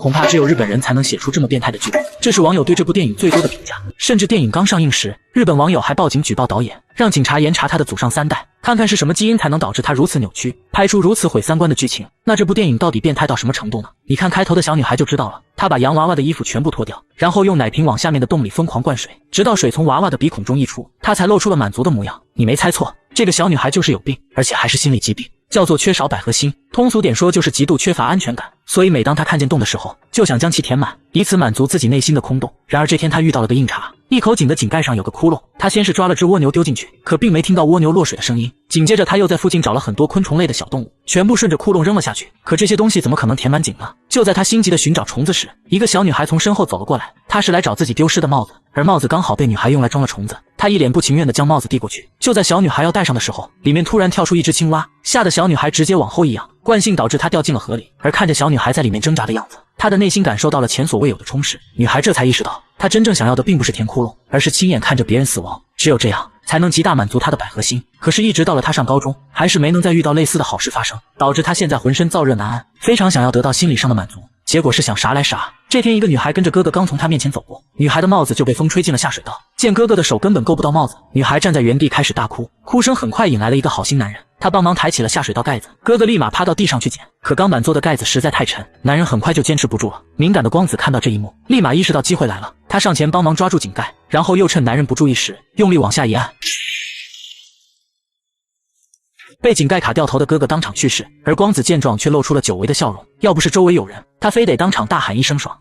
恐怕只有日本人才能写出这么变态的剧本。这是网友对这部电影最多的评价，甚至电影刚上映时，日本网友还报警举报导演，让警察严查他的祖上3代，看看是什么基因才能导致他如此扭曲，拍出如此毁三观的剧情。那这部电影到底变态到什么程度呢？你看开头的小女孩就知道了，她把洋娃娃的衣服全部脱掉，然后用奶瓶往下面的洞里疯狂灌水，直到水从娃娃的鼻孔中溢出，她才露出了满足的模样。你没猜错，这个小女孩就是有病，而且还是心理疾病，叫做缺少百合心。通俗点说就是极度缺乏安全感，所以每当她看见洞的时候，就想将其填满，以此满足自己内心的空洞。然而这天她遇到了个硬茬，一口井的井盖上有个窟窿，她先是抓了只蜗牛丢进去，可并没听到蜗牛落水的声音。紧接着她又在附近找了很多昆虫类的小动物，全部顺着窟窿扔了下去，可这些东西怎么可能填满井呢？就在她心急的寻找虫子时，一个小女孩从身后走了过来，她是来找自己丢失的帽子，而帽子刚好被女孩用来装了虫子。她一脸不情愿地将帽子递过去，就在小女孩要戴上的时候，里面突然跳出一只青蛙，吓得小女孩直接往后一仰，惯性导致她掉进了河里。而看着小女孩在里面挣扎的样子，她的内心感受到了前所未有的充实。女孩这才意识到，她真正想要的并不是填窟窿，而是亲眼看着别人死亡，只有这样才能极大满足她的百合心。可是一直到了她上高中，还是没能再遇到类似的好事发生，导致她现在浑身燥热难安，非常想要得到心理上的满足。结果是想啥来啥。这天一个女孩跟着哥哥刚从她面前走过，女孩的帽子就被风吹进了下水道，见哥哥的手根本够不到帽子，女孩站在原地开始大哭，哭声很快引来了一个好心男人，他帮忙抬起了下水道盖子，哥哥立马趴到地上去捡，可钢板做的盖子实在太沉，男人很快就坚持不住了。敏感的光子看到这一幕，立马意识到机会来了，他上前帮忙抓住井盖，然后又趁男人不注意时用力往下一按，被井盖卡掉头的哥哥当场去世，而光子见状却露出了久违的笑容，要不是周围有人，他非得当场大喊一声爽。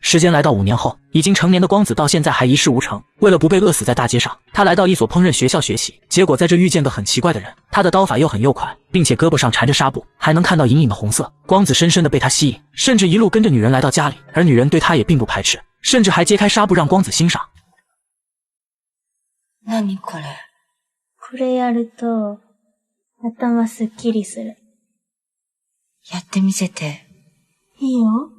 时间来到5年后，已经成年的光子到现在还一事无成。为了不被饿死在大街上，他来到一所烹饪学校学习，结果在这遇见个很奇怪的人，他的刀法又狠又快，并且胳膊上缠着纱布，还能看到隐隐的红色。光子深深地被他吸引，甚至一路跟着女人来到家里，而女人对他也并不排斥，甚至还揭开纱布让光子欣赏。何これ？これやると頭すっきりする。やってみせて。いいよ。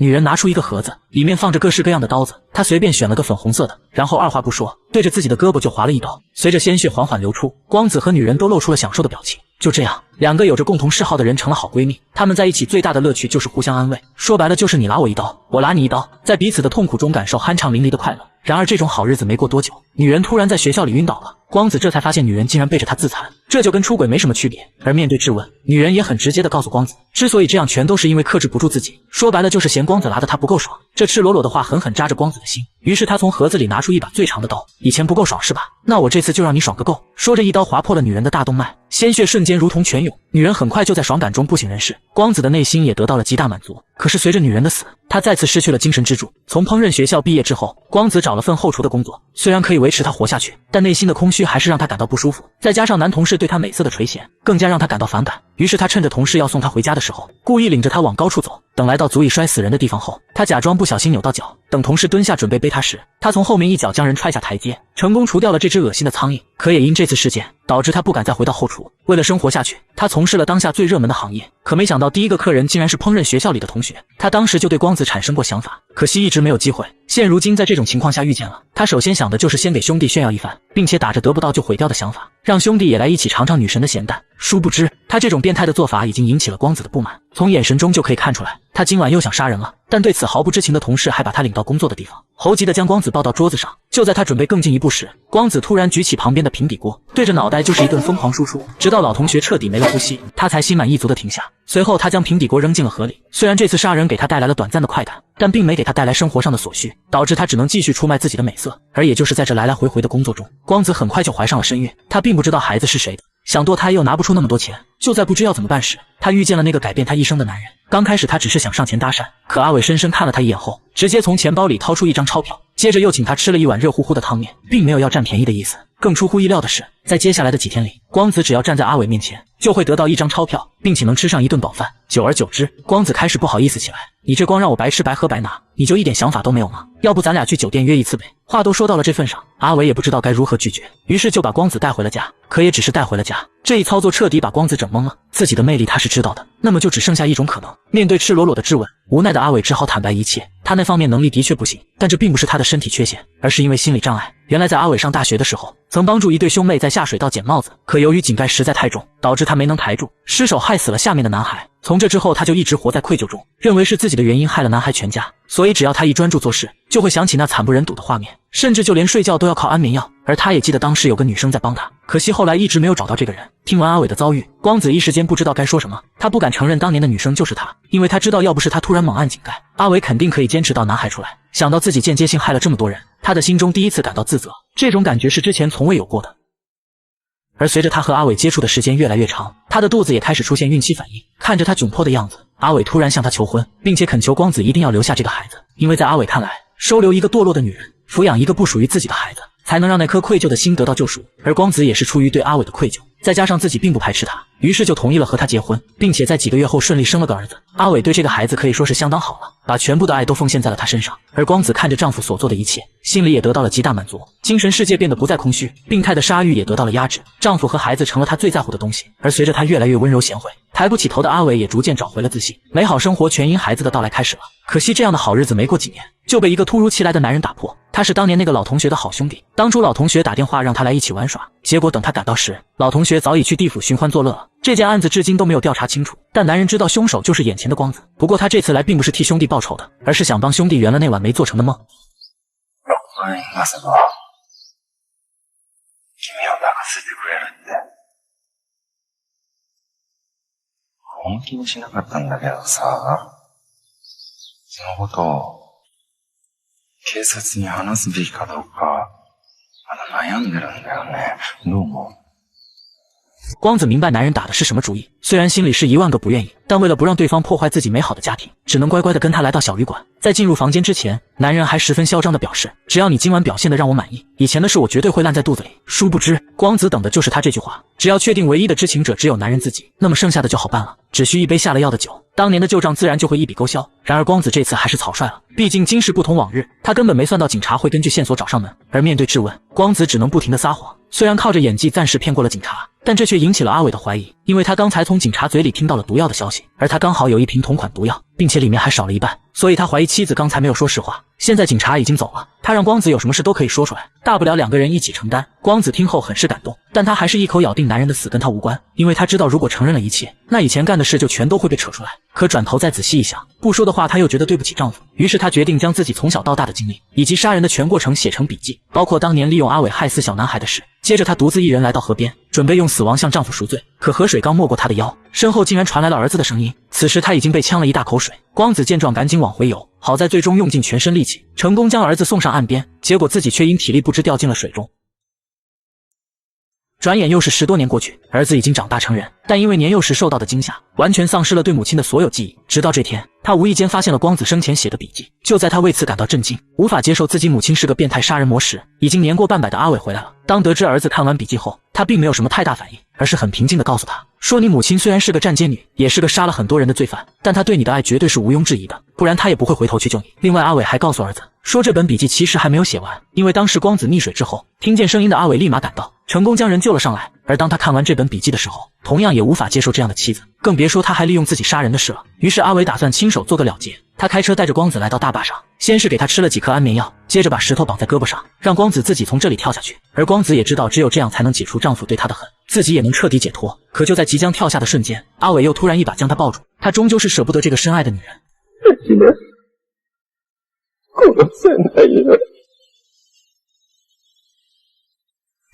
女人拿出一个盒子，里面放着各式各样的刀子，她随便选了个粉红色的，然后二话不说，对着自己的胳膊就划了一刀。随着鲜血缓缓流出，光子和女人都露出了享受的表情。就这样，两个有着共同嗜好的人成了好闺蜜。她们在一起最大的乐趣就是互相安慰，说白了就是你拉我一刀，我拉你一刀，在彼此的痛苦中感受酣畅淋漓的快乐。然而这种好日子没过多久，女人突然在学校里晕倒了，光子这才发现女人竟然背着他自残，这就跟出轨没什么区别。而面对质问，女人也很直接地告诉光子，之所以这样全都是因为克制不住自己，说白了就是嫌光子拉得她不够爽。这赤裸裸的话狠狠扎着光子的心，于是他从盒子里拿出一把最长的刀，以前不够爽是吧？那我这次就让你爽个够。说着一刀划破了女人的大动脉，鲜血瞬间如同泉涌，女人很快就在爽感中不省人事，光子的内心也得到了极大满足。可是随着女人的死，他再次失去了精神支柱。从烹饪学校毕业之后，光子找了份后厨的工作，虽然可以维持他活下去，但内心的空虚还是让他感到不舒服。再加上男同事对他美色的垂涎，更加让他感到反感。于是他趁着同事要送他回家的时候，故意领着他往高处走。等来到足以摔死人的地方后，他假装不小心扭到脚，等同事蹲下准备背他时，他从后面一脚将人踹下台阶，成功除掉了这只恶心的苍蝇。可也因这次事件，导致他不敢再回到后厨。为了生活下去，他从事了当下最热门的行业。可没想到第一个客人竟然是烹饪学校里的同学，他当时就对光子产生过想法，可惜一直没有机会。现如今在这种情况下遇见了，他首先想的就是先给兄弟炫耀一番，并且打着得不到就毁掉的想法，让兄弟也来一起尝尝女神的咸淡。殊不知他这种变态的做法已经引起了光子的不满，从眼神中就可以看出来，他今晚又想杀人了。但对此毫不知情的同事还把他领到工作的地方，猴急地将光子抱到桌子上。就在他准备更进一步时，光子突然举起旁边的平底锅，对着脑袋就是一顿疯狂输出，直到老同学彻底没了呼吸，他才心满意足地停下。随后他将平底锅扔进了河里。虽然这次杀人给他带来了短暂的快感，但并没给他带来生活上的所需，导致他只能继续出卖自己的美色。而也就是在这来来回回的工作中，光子很快就怀上了身孕。他并不知道孩子是谁的，想堕胎又拿不出那么多钱，就在不知要怎么办时，他遇见了那个改变他一生的男人。刚开始他只是想上前搭讪，可阿伟深深看了他一眼后，直接从钱包里掏出一张钞票，接着又请他吃了一碗热乎乎的汤面，并没有要占便宜的意思。更出乎意料的是，在接下来的几天里，光子只要站在阿伟面前，就会得到一张钞票，并且能吃上一顿饱饭。久而久之，光子开始不好意思起来，你这光让我白吃白喝白拿，你就一点想法都没有吗？要不咱俩去酒店约一次呗？话都说到了这份上，阿伟也不知道该如何拒绝，于是就把光子带回了家。可也只是带回了家，这一操作彻底把光子整懵了。自己的魅力他是知道的，那么就只剩下一种可能。面对赤裸裸的质问，无奈的阿伟只好坦白一切。他那方面能力的确不行，但这并不是他的身体缺陷，而是因为心理障碍。原来在阿伟上大学的时候，曾帮助一对兄妹在下水道捡帽子，可由于井盖实在太重，导致他没能抬住，失手害死了下面的男孩。从这之后，他就一直活在愧疚中，认为是自己的原因害了男孩全家，所以只要他一专注做事，就会想起那惨不忍睹的画面，甚至就连睡觉都要靠安眠药。而他也记得当时有个女生在帮他，可惜后来一直没有找到这个人。听完阿伟的遭遇，光子一时间不知道该说什么，他不敢承认当年的女生就是他，因为他知道要不是他突然猛按井盖，阿伟肯定可以坚持到男孩出来。想到自己间接性害了这么多人，他的心中第一次感到自责，这种感觉是之前从未有过的。而随着他和阿伟接触的时间越来越长，他的肚子也开始出现孕期反应。看着他窘迫的样子，阿伟突然向他求婚，并且恳求光子一定要留下这个孩子，因为在阿伟看来，收留一个堕落的女人，抚养一个不属于自己的孩子，才能让那颗愧疚的心得到救赎。而光子也是出于对阿伟的愧疚，再加上自己并不排斥他，于是就同意了和他结婚，并且在几个月后顺利生了个儿子。阿伟对这个孩子可以说是相当好了，把全部的爱都奉献在了他身上。而光子看着丈夫所做的一切，心里也得到了极大满足，精神世界变得不再空虚，病态的杀欲也得到了压制，丈夫和孩子成了她最在乎的东西。而随着她越来越温柔贤惠，抬不起头的阿伟也逐渐找回了自信，美好生活全因孩子的到来开始了。可惜这样的好日子没过几年，就被一个突如其来的男人打破。他是当年那个老同学的好兄弟，当初老同学打电话让他来一起玩耍，结果等他赶到时，老同学早已去地府寻欢作乐了。这件案子至今都没有调查清楚，但男人知道凶手就是眼前的光子。不过他这次来并不是替兄弟报仇的，而是想帮兄弟圆了那晚没做成的梦。まさか君を泣かせてくれるって本気にしなかったんだけどさ、そのことを警察に話すべきかどうかまだ悩んでるんだよね。どう思う？光子明白男人打的是什么主意，虽然心里是10000个不愿意，但为了不让对方破坏自己美好的家庭，只能乖乖的跟他来到小旅馆。在进入房间之前，男人还十分嚣张的表示，只要你今晚表现的让我满意，以前的事我绝对会烂在肚子里。殊不知，光子等的就是他这句话。只要确定唯一的知情者只有男人自己，那么剩下的就好办了，只需一杯下了药的酒，当年的旧账自然就会一笔勾销。然而光子这次还是草率了，毕竟今时不同往日，他根本没算到警察会根据线索找上门。而面对质问，光子只能不停的撒谎，虽然靠着演技暂时骗过了警察，但这却引起了阿伟的怀疑，因为他刚才从警察嘴里听到了毒药的消息，而他刚好有一瓶同款毒药，并且里面还少了一半，所以他怀疑妻子刚才没有说实话。现在警察已经走了，他让光子有什么事都可以说出来，大不了2个人一起承担。光子听后很是感动，但他还是一口咬定男人的死跟他无关，因为他知道如果承认了一切，那以前干的事就全都会被扯出来。可转头再仔细一想，不说的话他又觉得对不起丈夫，于是他决定将自己从小到大的经历以及杀人的全过程写成笔记，包括当年利用阿伟害死小男孩的事。接着他独自一人来到河边，准备用死亡向丈夫赎罪，可河水刚没过他的腰，身后竟然传来了儿子的声音。此时他已经被呛了一大口水，光子见状赶紧往回游，好在最终用尽全身力气，成功将儿子送上岸边，结果自己却因体力不支掉进了水中。转眼又是10多年过去，儿子已经长大成人，但因为年幼时受到的惊吓，完全丧失了对母亲的所有记忆。直到这天，他无意间发现了光子生前写的笔记。就在他为此感到震惊，无法接受自己母亲是个变态杀人魔时，已经年过半百的阿伟回来了。当得知儿子看完笔记后，他并没有什么太大反应，而是很平静地告诉他说，你母亲虽然是个站街女，也是个杀了很多人的罪犯，但她对你的爱绝对是毋庸置疑的，不然她也不会回头去救你。另外，阿伟还告诉儿子说，这本笔记其实还没有写完，因为当时光子溺水之后，听见声音的阿伟立马赶到，成功将人救了上来。而当他看完这本笔记的时候，同样也无法接受这样的妻子，更别说他还利用自己杀人的事了。于是阿伟打算亲手做个了结，他开车带着光子来到大坝上，先是给他吃了几颗安眠药，接着把石头绑在胳膊上，让光子自己从这里跳下去。而光子也知道只有这样才能解除丈夫对她的恨，自己也能彻底解脱。可就在即将跳下的瞬间，阿伟又突然一把将她抱住，他终究是舍不得这个深爱的女人。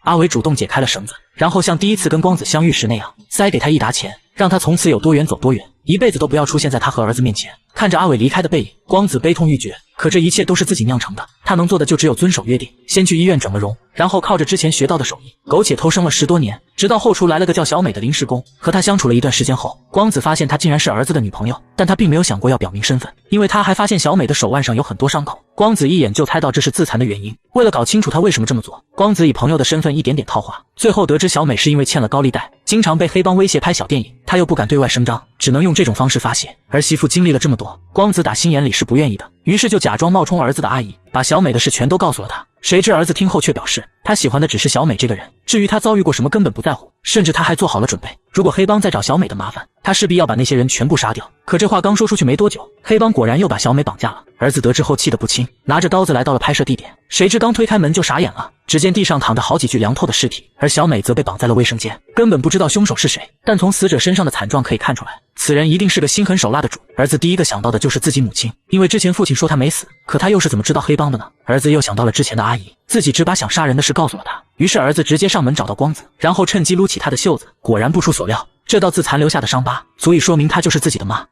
阿伟主动解开了绳子，然后像第一次跟光子相遇时那样，塞给他一沓钱，让他从此有多远走多远，一辈子都不要出现在他和儿子面前。看着阿伟离开的背影，光子悲痛欲绝，可这一切都是自己酿成的，他能做的就只有遵守约定，先去医院整了容，然后靠着之前学到的手艺，苟且偷生了10多年，直到后厨来了个叫小美的临时工。和他相处了一段时间后，光子发现她竟然是儿子的女朋友，但他并没有想过要表明身份，因为他还发现小美的手腕上有很多伤口。光子一眼就猜到这是自残的原因，为了搞清楚他为什么这么做，光子以朋友的身份一点点套话，最后得知小美是因为欠了高利贷，经常被黑帮威胁拍小电影，他又不敢对外声张，只能用这种方式发泄。儿媳妇经历了这么多，光子打心眼里是不愿意的，于是就假装冒充儿子的阿姨，把小美的事全都告诉了他。谁知儿子听后却表示，他喜欢的只是小美这个人，至于他遭遇过什么根本不在乎，甚至他还做好了准备，如果黑帮再找小美的麻烦，他势必要把那些人全部杀掉。可这话刚说出去没多久，黑帮果然又把小美绑架了。儿子得知后气得不轻，拿着刀子来到了拍摄地点，谁知刚推开门就傻眼了，只见地上躺着好几具凉透的尸体，而小美则被绑在了卫生间，根本不知道凶手是谁。但从死者身上的惨状可以看出来，此人一定是个心狠手辣的主。儿子第一个想到的就是自己母亲，因为之前父亲说他没死，可他又是怎么知道黑帮的呢？儿子又想到了之前的阿姨，自己只把想杀人的事告诉了他。于是儿子直接上门找到光子，然后趁机撸起他的袖子。果然不出所料，这道自残留下的伤疤足以说明她就是自己的妈。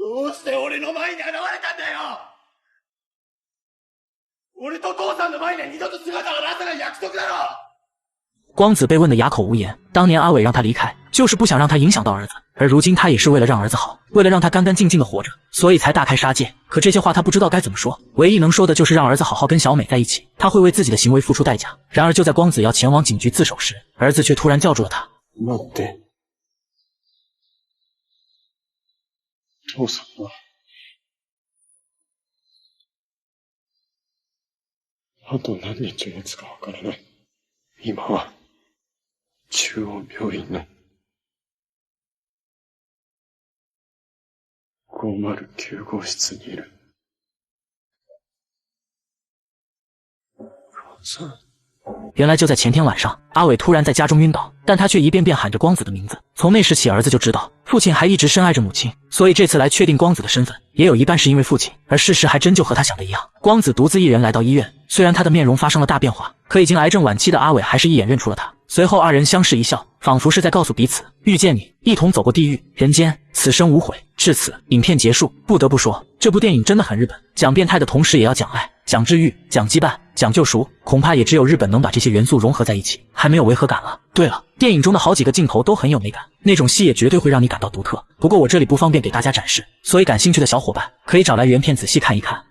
どうして俺の前に現れたんだよ！俺と父さんの前に二度と姿を現さない約束だろ！光子被问得哑口无言，当年阿伟让他离开，就是不想让他影响到儿子，而如今他也是为了让儿子好，为了让他干干净净的活着，所以才大开杀戒。可这些话他不知道该怎么说，唯一能说的就是让儿子好好跟小美在一起，他会为自己的行为付出代价。然而就在光子要前往警局自首时，儿子却突然叫住了他。待って。父さんは、あと何日持つかわからない。今は、中央病院の509号室にいる。父さん。原来就在前天晚上，阿伟突然在家中晕倒，但他却一遍遍喊着光子的名字。从那时起，儿子就知道父亲还一直深爱着母亲，所以这次来确定光子的身份，也有一半是因为父亲。而事实还真就和他想的一样，光子独自一人来到医院，虽然他的面容发生了大变化，可已经癌症晚期的阿伟还是一眼认出了他。随后二人相视一笑，仿佛是在告诉彼此，遇见你，一同走过地狱人间，此生无悔。至此，影片结束。不得不说，这部电影真的很日本，讲变态的同时也要讲爱，讲治愈，讲羁绊，讲救赎，恐怕也只有日本能把这些元素融合在一起，还没有违和感了。对了，电影中的好几个镜头都很有美感，那种戏也绝对会让你感到独特。不过我这里不方便给大家展示，所以感兴趣的小伙伴可以找来原片仔细看一看。